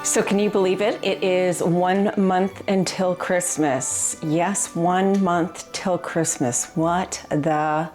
So can you believe it? It is 1 month until Christmas. Yes, 1 month till Christmas. What the...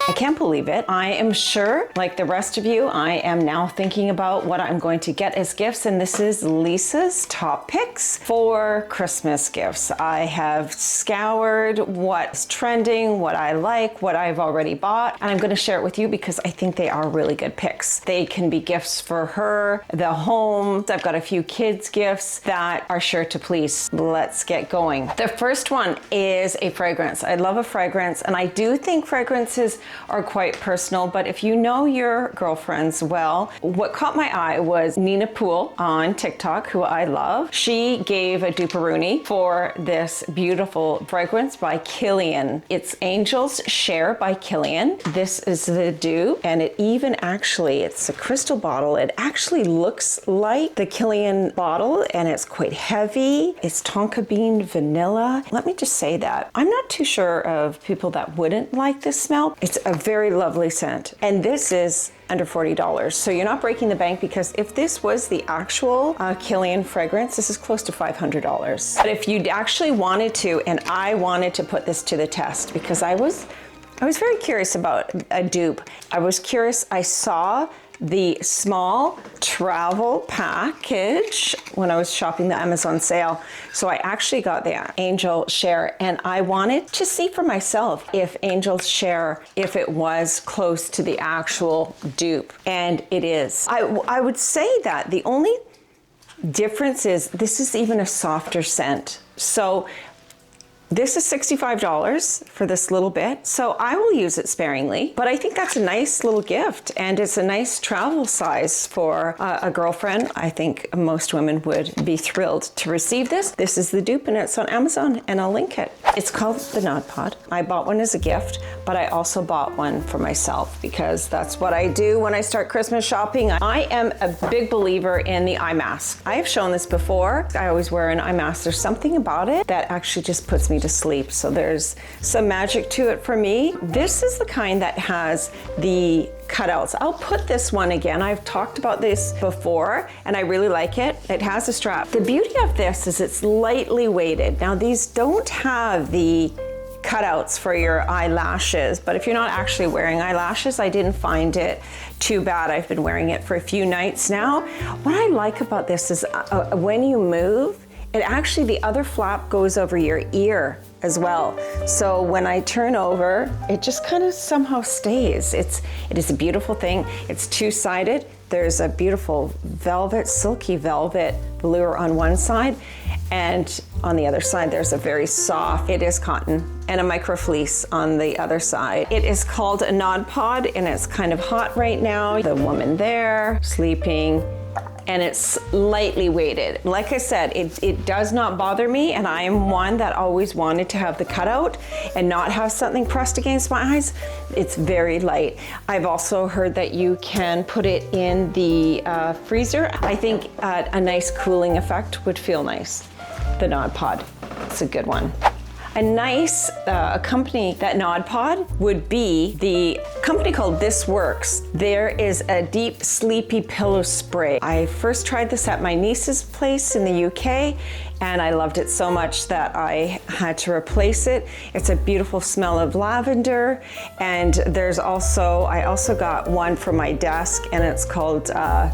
I can't believe it. I am sure, like the rest of you, I am now thinking about what I'm going to get as gifts, and this is Lisa's top picks for Christmas gifts. I have scoured what's trending, what I like, what I've already bought, and I'm going to share it with you because I think they are really good picks. They can be gifts for her, the home. I've got a few kids' gifts that are sure to please. Let's get going. The first one is a fragrance. I love a fragrance, and I do think fragrances are quite personal, but if you know your girlfriends well, what caught my eye was Nina Poole on TikTok, who I love. She gave a duperoonie for this beautiful fragrance by Kilian. It's Angel's Share by Kilian. This is the dupe, and it even actually, it's a crystal bottle. It actually looks like the Kilian bottle, and it's quite heavy. It's tonka bean vanilla. Let me just say that I'm not too sure of people that wouldn't like this smell. It's a very lovely scent, and this is under $40. So you're not breaking the bank, because if this was the actual Kilian fragrance, this is close to $500. But if you actually wanted to, and I wanted to put this to the test, because I was very curious about a dupe. I was curious. I saw the small travel package when I was shopping the Amazon sale. So I actually got the Angel Share, and I wanted to see for myself if Angel's Share, if it was close to the actual dupe, and it is. I would say that the only difference is this is even a softer scent. So this is $65 for this little bit, so I will use it sparingly, but I think that's a nice little gift, and it's a nice travel size for a girlfriend. I think most women would be thrilled to receive this. This is the dupe, and it's on Amazon, and I'll link it. It's called the Nod Pod. I bought one as a gift, but I also bought one for myself, because that's what I do when I start Christmas shopping. I am a big believer in the eye mask. I have shown this before. I always wear an eye mask. There's something about it that actually just puts me to sleep. So there's some magic to it for me. This is the kind that has the cutouts. I'll put this one again. I've talked about this before, and I really like it. It has a strap. The beauty of this is it's lightly weighted. Now, these don't have the cutouts for your eyelashes, but if you're not actually wearing eyelashes, I didn't find it too bad. I've been wearing it for a few nights now. What I like about this is when you move, it actually, the other flap goes over your ear as well. So when I turn over, it just kind of somehow stays. It is a beautiful thing. It's two-sided. There's a beautiful velvet, silky velvet velour on one side, and on the other side, there's a very soft, it is cotton, and a micro fleece on the other side. It is called a Nod Pod, and it's kind of hot right now. The woman there sleeping, and it's lightly weighted. Like I said, it does not bother me, and I am one that always wanted to have the cutout and not have something pressed against my eyes. It's very light. I've also heard that you can put it in the freezer. I think a nice cooling effect would feel nice. The Nod Pod, it's a good one. A nice company that Nod Pod would be the company called This Works. There is a deep sleepy pillow spray. I first tried this at my niece's place in the UK, and I loved it so much that I had to replace it. It's a beautiful smell of lavender, and I also got one for my desk, and it's called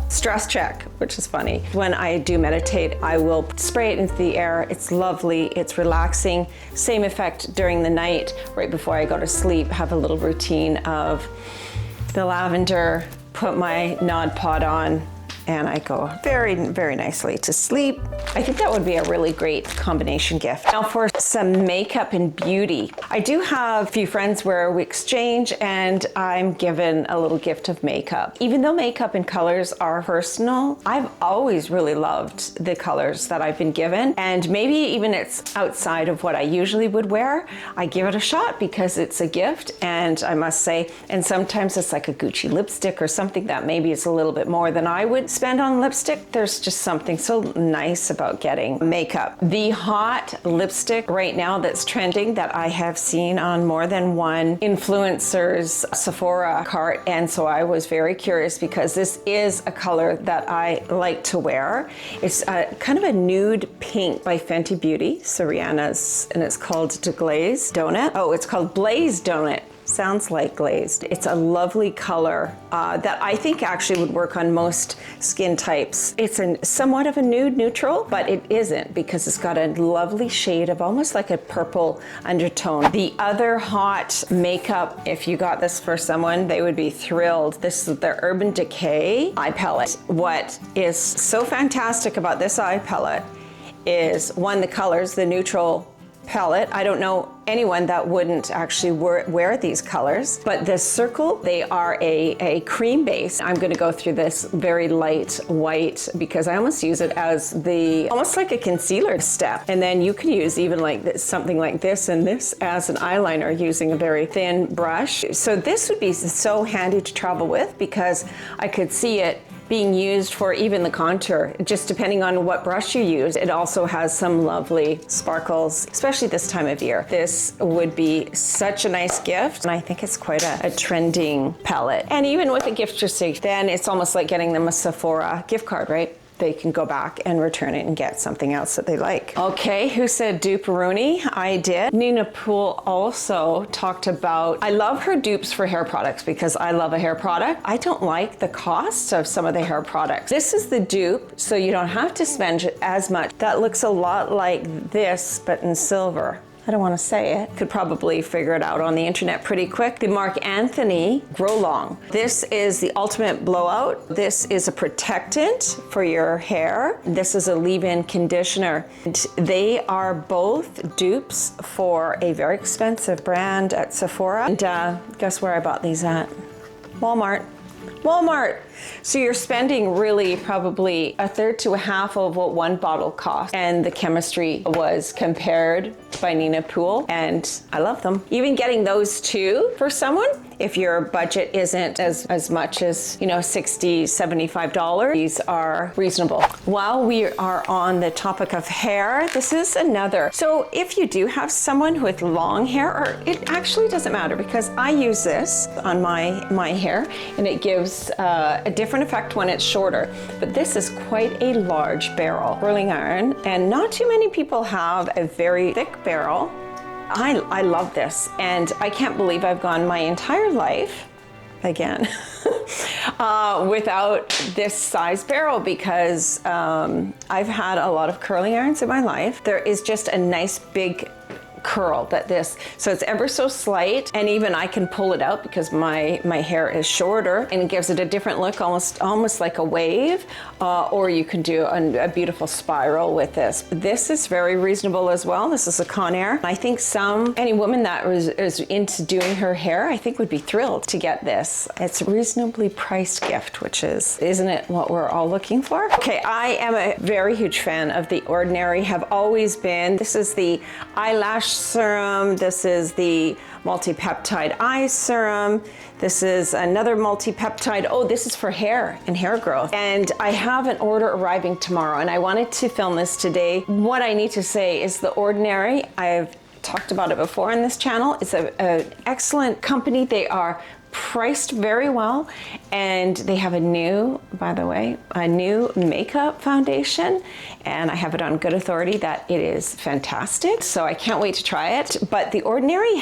Stress Check, which is funny. When I do meditate, I will spray it into the air. It's lovely, it's relaxing. Same effect during the night, right before I go to sleep, have a little routine of the lavender, put my Nod Pod on, and I go very, very nicely to sleep. I think that would be a really great combination gift. Now for some makeup and beauty. I do have a few friends where we exchange, and I'm given a little gift of makeup. Even though makeup and colors are personal, I've always really loved the colors that I've been given, and maybe even it's outside of what I usually would wear. I give it a shot because it's a gift, and I must say, and sometimes it's like a Gucci lipstick or something that maybe is a little bit more than I would spend on lipstick, there's just something so nice about getting makeup. The hot lipstick right now that's trending that I have seen on more than one influencer's Sephora cart, and so I was very curious because this is a color that I like to wear. It's kind of a nude pink by Fenty Beauty, Rihanna's, and it's called Glaze Donut. Oh, it's called Blaze Donut. Sounds like glazed. It's a lovely color that I think actually would work on most skin types. It's somewhat of a nude neutral, but it isn't because it's got a lovely shade of almost like a purple undertone. The other hot makeup, if you got this for someone, they would be thrilled. This is the Urban Decay eye palette. What is so fantastic about this eye palette is, one, the colors, the neutral palette. I don't know anyone that wouldn't actually wear these colors, but the circle, they are a cream base. I'm going to go through this very light white because I almost use it as almost like a concealer step. And then you could use even like this, something like this and this as an eyeliner using a very thin brush. So this would be so handy to travel with because I could see it being used for even the contour, just depending on what brush you use. It also has some lovely sparkles, especially this time of year. This would be such a nice gift, and I think it's quite a trending palette. And even with a gift receipt, then it's almost like getting them a Sephora gift card, right? They can go back and return it and get something else that they like. Okay, who said dupe-rooney? I did. Nina Poole also talked about, I love her dupes for hair products because I love a hair product. I don't like the cost of some of the hair products. This is the dupe, so you don't have to spend as much. That looks a lot like this, but in silver. I don't want to say it. Could probably figure it out on the internet pretty quick. The Marc Anthony Grow Long. This is the ultimate blowout. This is a protectant for your hair. This is a leave-in conditioner. And they are both dupes for a very expensive brand at Sephora. And guess where I bought these at? Walmart. So you're spending really probably a third to a half of what one bottle cost. And the chemistry was compared by Nina Poole, and I love them. Even getting those two for someone, if your budget isn't as much as, $60, $75, these are reasonable. While we are on the topic of hair, this is another. So if you do have someone with long hair, or it actually doesn't matter because I use this on my hair, and it gives a different effect when it's shorter. But this is quite a large barrel curling iron, and not too many people have a very thick barrel. I love this, and I can't believe I've gone my entire life, again, without this size barrel because I've had a lot of curling irons in my life. There is just a nice big curl so it's ever so slight, and even I can pull it out because my hair is shorter, and it gives it a different look, almost like a wave, or you can do a beautiful spiral with this. This is very reasonable as well. This is a Conair. I think any woman that is into doing her hair, I think would be thrilled to get this. It's a reasonably priced gift, which isn't it what we're all looking for? Okay, I am a very huge fan of The Ordinary, have always been. This is the eyelash serum. This is the multi-peptide eye serum. This is another multi-peptide. Oh, this is for hair and hair growth. And I have an order arriving tomorrow, and I wanted to film this today. What I need to say is The Ordinary, I've talked about it before on this channel. It's an excellent company. They are priced very well, and they have a new makeup foundation, and I have it on good authority that it is fantastic, so I can't wait to try it. But The Ordinary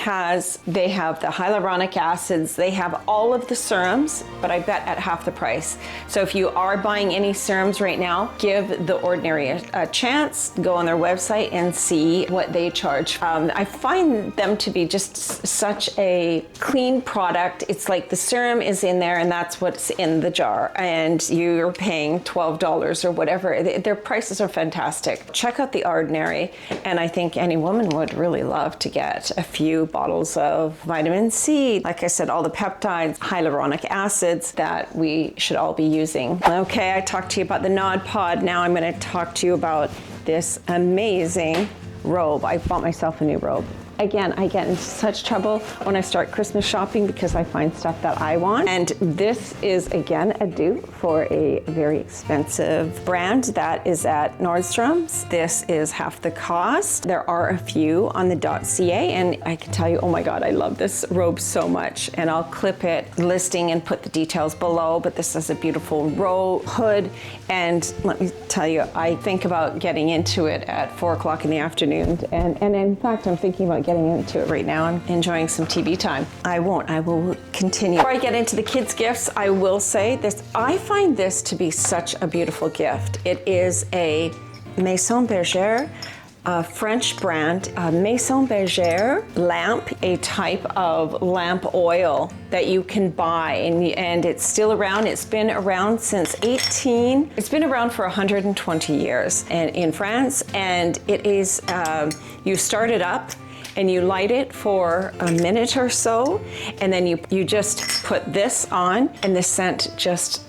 they have the hyaluronic acids, they have all of the serums, but I bet at half the price. So if you are buying any serums right now, give The Ordinary a chance. Go on their website and see what they charge. I find them to be just such a clean product. It's like the serum is in there and that's what's in the jar, and you're paying $12 or whatever. Their prices are fantastic. Check out The Ordinary, and I think any woman would really love to get a few bottles of vitamin C. Like I said, all the peptides, hyaluronic acids that we should all be using. Okay, I talked to you about the Nod Pod. Now I'm going to talk to you about this amazing robe. I bought myself a new robe. again, I get into such trouble when I start Christmas shopping because I find stuff that I want. And this is, again, a dupe for a very expensive brand that is at Nordstrom's. This is half the cost. There are a few on the .ca, and I can tell you, oh my God, I love this robe so much. And I'll clip it listing and put the details below, but this is a beautiful hood. And let me tell you, I think about getting into it at 4 o'clock in the afternoon. And in fact, I'm thinking about getting into it right now. I'm enjoying some TV time. I will continue. Before I get into the kids' gifts, I will say this. I find this to be such a beautiful gift. It is a Maison Bergère, a French brand, a Maison Bergère lamp, a type of lamp oil that you can buy, and it's still around. It's been around since it's been around for 120 years and in France, and it is, you start it up and you light it for a minute or so, and then you just put this on, and the scent just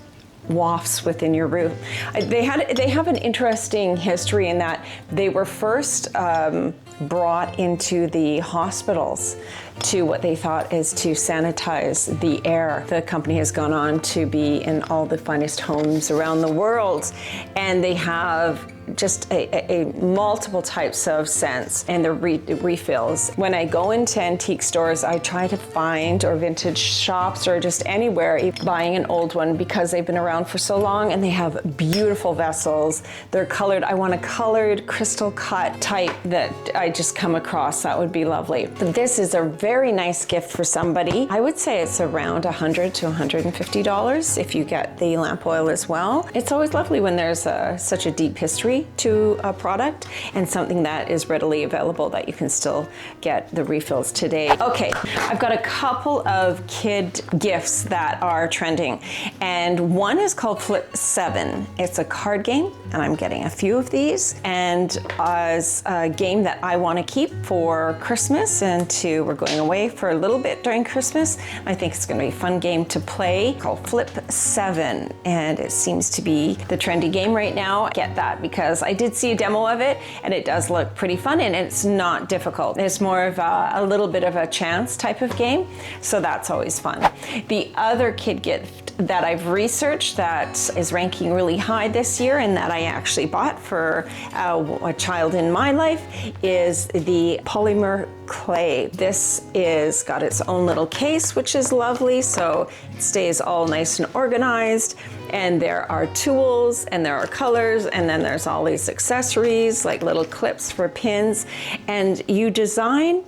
wafts within your room. They have an interesting history in that they were first brought into the hospitals to what they thought is to sanitize the air. The company has gone on to be in all the finest homes around the world, and they have just a multiple types of scents and the refills. When I go into antique stores, I try to find, or vintage shops, or just anywhere, buying an old one because they've been around for so long, and they have beautiful vessels. They're colored. I want a colored crystal cut type that I just come across. That would be lovely. This is a very nice gift for somebody. I would say it's around $100 to $150 if you get the lamp oil as well. It's always lovely when there's such a deep history to a product and something that is readily available that you can still get the refills today. Okay, I've got a couple of kid gifts that are trending, and one is called Flip 7. It's a card game, and I'm getting a few of these, and as a game that I want to keep for Christmas, and we're going away for a little bit during Christmas. I think it's going to be a fun game to play, called Flip 7, and it seems to be the trendy game right now. Get that because I did see a demo of it, and it does look pretty fun, and it's not difficult. It's more of a little bit of a chance type of game, so that's always fun. The other kid gift that I've researched that is ranking really high this year, and that I actually bought for a child in my life, is the polymer clay. This is got its own little case, which is lovely, so it stays all nice and organized. And there are tools, and there are colors, and then there's all these accessories like little clips for pins, and you design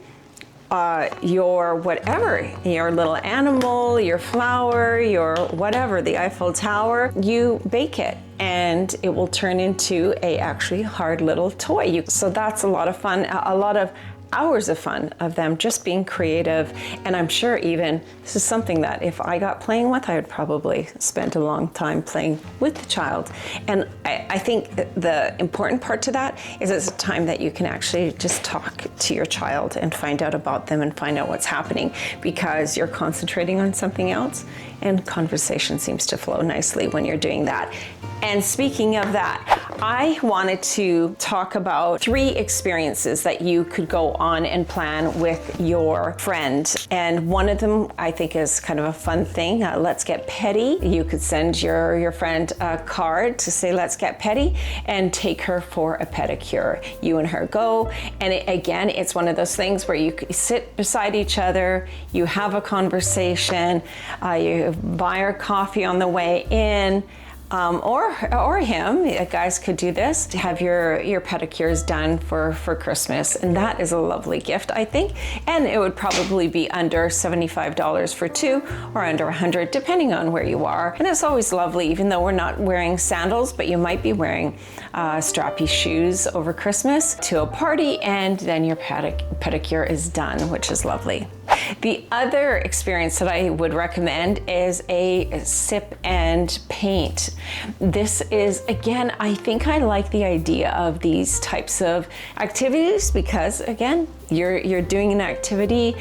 your whatever, your little animal, your flower, your whatever, the Eiffel Tower, you bake it, and it will turn into a actually hard little toy. So that's a lot of fun, a lot of hours of fun of them just being creative. And I'm sure even this is something that if I got playing with, I would probably spend a long time playing with the child. And I think the important part to that is it's a time that you can actually just talk to your child and find out about them and find out what's happening, because you're concentrating on something else, and conversation seems to flow nicely when you're doing that. And speaking of that, I wanted to talk about 3 experiences that you could go on and plan with your friend. And one of them I think is kind of a fun thing. Let's get Pedi. You could send your friend a card to say, let's get Pedi, and take her for a pedicure. You and her go. And again, it's one of those things where you sit beside each other, you have a conversation, you buy her coffee on the way in, or him. Guys could do this to have your pedicures done for Christmas, and that is a lovely gift, I think. And it would probably be under $75 for 2, or under $100 depending on where you are. And it's always lovely, even though we're not wearing sandals, but you might be wearing strappy shoes over Christmas to a party, and then your pedicure is done, which is lovely. The other experience that I would recommend is a sip and paint. This is, again, I think I like the idea of these types of activities because, again, You're doing an activity,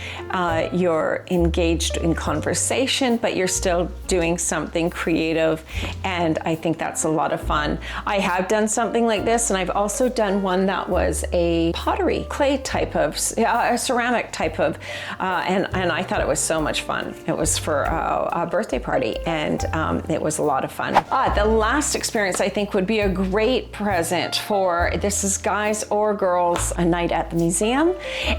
you're engaged in conversation, but you're still doing something creative, and I think that's a lot of fun. I have done something like this, and I've also done one that was a pottery, clay type of, a ceramic type of, and I thought it was so much fun. It was for a birthday party, and it was a lot of fun. The last experience I think would be a great present for, this is guys or girls, a night at the museum,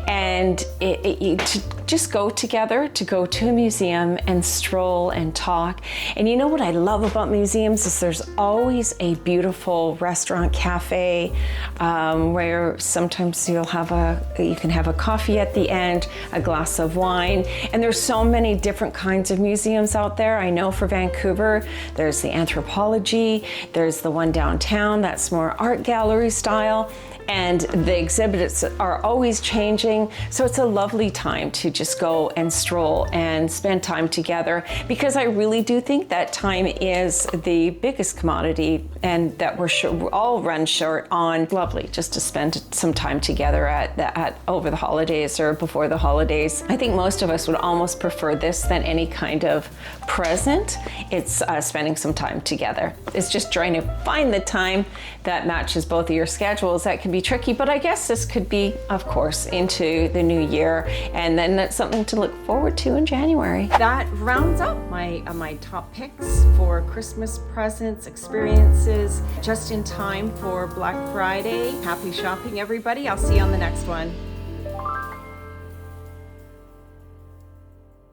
and to just go together, to go to a museum and stroll and talk. And you know what I love about museums is there's always a beautiful restaurant, cafe, where sometimes you can have a coffee at the end, a glass of wine, and there's so many different kinds of museums out there. I know for Vancouver, there's the anthropology, there's the one downtown that's more art gallery style, and the exhibits are always changing. So it's a lovely time to just go and stroll and spend time together, because I really do think that time is the biggest commodity, and that we're all run short on. Lovely just to spend some time together at over the holidays or before the holidays. I think most of us would almost prefer this than any kind of present. It's spending some time together. It's just trying to find the time that matches both of your schedules. That can be tricky, but I guess this could be, of course, into the new year, and then that's something to look forward to in January. That rounds up my top picks for Christmas presents, experiences, just in time for Black Friday. Happy shopping, everybody. I'll see you on the next one.